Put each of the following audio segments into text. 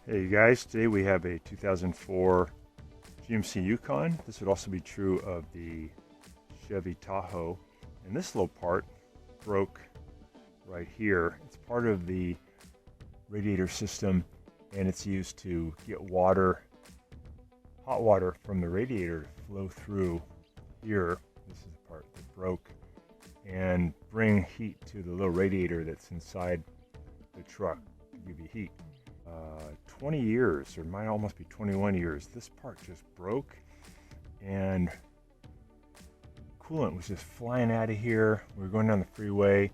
Hey you guys, today we have a 2004 GMC Yukon. This would also be true of the Chevy Tahoe. And this little part broke right here. It's part of the radiator system and it's used to get water, hot water from the radiator to flow through here. This is the part that broke, and bring heat to the little radiator that's inside the truck to give you heat. 20 years, or it might almost be 21 years, this part just broke and coolant was just flying out of here. We were going down the freeway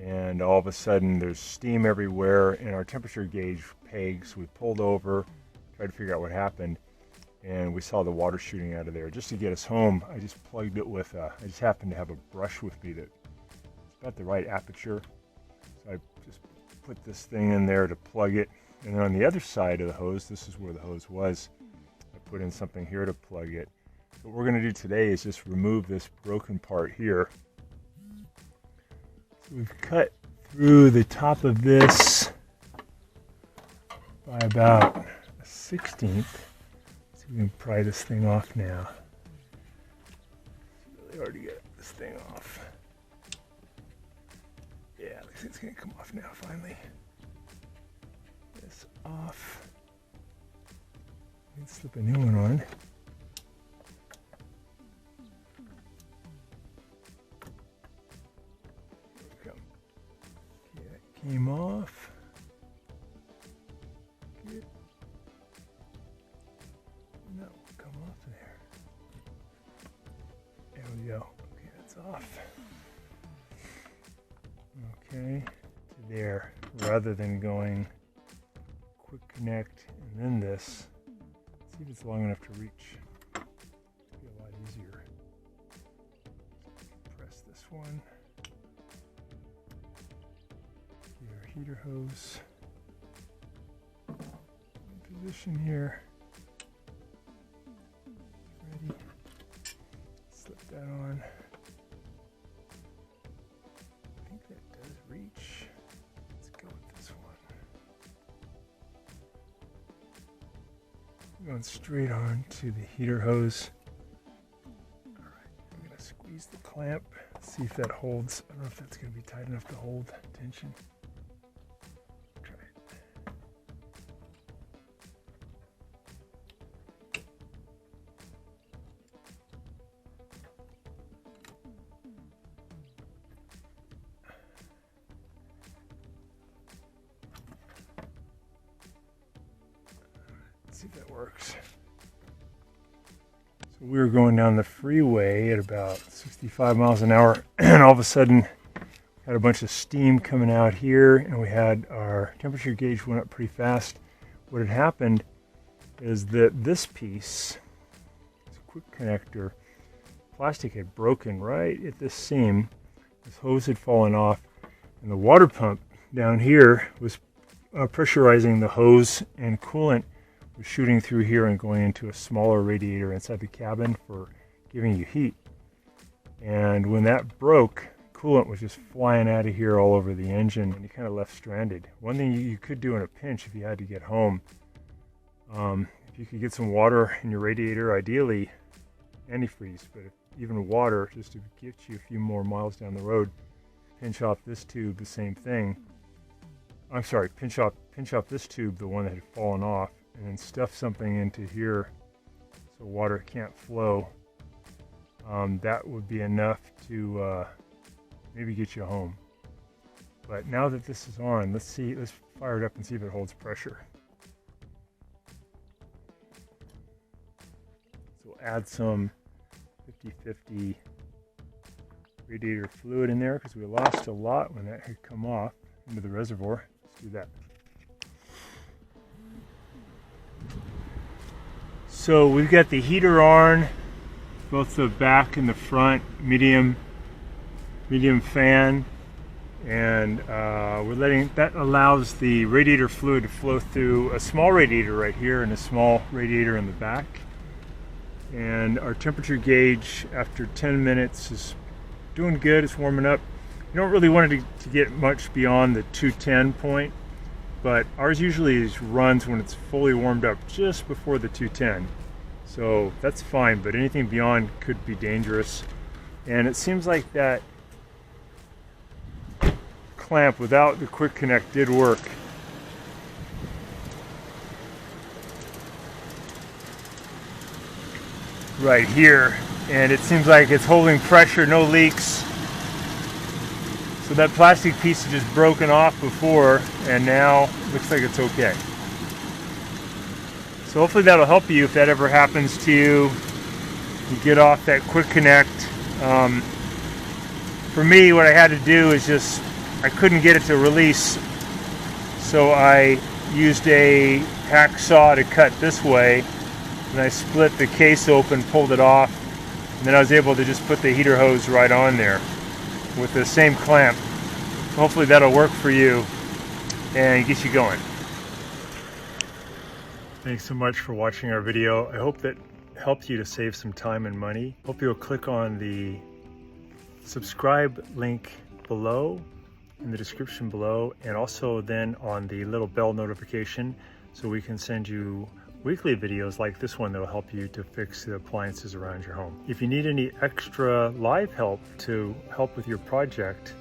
and all of a sudden there's steam everywhere and our temperature gauge pegs. We pulled over, tried to figure out what happened, and we saw the water shooting out of there. Just to get us home, I just plugged it with, I just happened to have a brush with me that's about the right aperture. So I just put this thing in there to plug it. And then on the other side of the hose, this is where the hose was, I put in something here to plug it. What we're going to do today is just remove this broken part here. So we've cut through the top of this by about a 16th. So we can pry this thing off now. It's really hard to get this thing off. Yeah, looks like it's going to come off now finally. This off. Let's slip a new one on. There we go. Okay, that came off. Good. No, come off there. There we go. Okay, that's off. Okay, to there. Rather than going quick connect and then this, see if it's long enough to reach. It'll be a lot easier. Press this one. Your heater hose in position here. Ready. Slip that on. I think that does reach. Let's go with this one. Going straight on to the heater hose. All right, I'm going to squeeze the clamp, see if that holds. I don't know if that's going to be tight enough to hold tension. Try it. See if that works. So we were going down the freeway at about 65 miles an hour and all of a sudden had a bunch of steam coming out here and we had our temperature gauge went up pretty fast. What had happened is that this piece, this quick connector, plastic had broken right at this seam. This hose had fallen off and the water pump down here was pressurizing the hose, and coolant was shooting through here and going into a smaller radiator inside the cabin for giving you heat. And when that broke, coolant was just flying out of here all over the engine and you kind of left stranded. One thing you could do in a pinch if you had to get home, if you could get some water in your radiator, ideally antifreeze, but even water just to get you a few more miles down the road, pinch off this tube, the same thing. I'm sorry, pinch off this tube, the one that had fallen off, and then stuff something into here so water can't flow. That would be enough to maybe get you home. But now that this is on, let's fire it up and see if it holds pressure. So we'll add some 50-50 radiator fluid in there because we lost a lot when that had come off into the reservoir. Let's do that. So we've got the heater on, both the back and the front, medium fan, and that allows the radiator fluid to flow through a small radiator right here and a small radiator in the back. And our temperature gauge after 10 minutes is doing good, it's warming up. You don't really want it to get much beyond the 210 point. but ours usually runs when it's fully warmed up just before the 210. So that's fine, but anything beyond could be dangerous. And it seems like that clamp without the quick connect did work. Right here, and it seems like it's holding pressure, no leaks. So that plastic piece is just broken off before, and now looks like it's okay. So hopefully that'll help you if that ever happens to you. You get off that quick connect. For me, what I had to do is just, I couldn't get it to release, so I used a hacksaw to cut this way, and I split the case open, pulled it off, and then I was able to just put the heater hose right on there with the same clamp. Hopefully that'll work for you and get you going. Thanks so much for watching our video. I hope that helped you to save some time and money. Hope you'll click on the subscribe link below in the description below, and also then on the little bell notification so we can send you weekly videos like this one that will help you to fix the appliances around your home. If you need any extra live help to help with your project,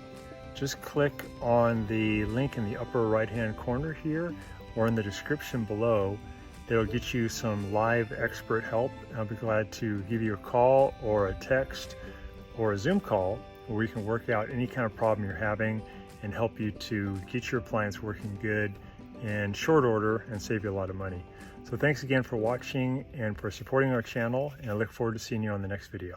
just click on the link in the upper right hand corner here or in the description below. That'll get you some live expert help. I'll be glad to give you a call or a text or a Zoom call where we can work out any kind of problem you're having and help you to get your appliance working good in short order and save you a lot of money. So thanks again for watching and for supporting our channel, and I look forward to seeing you on the next video.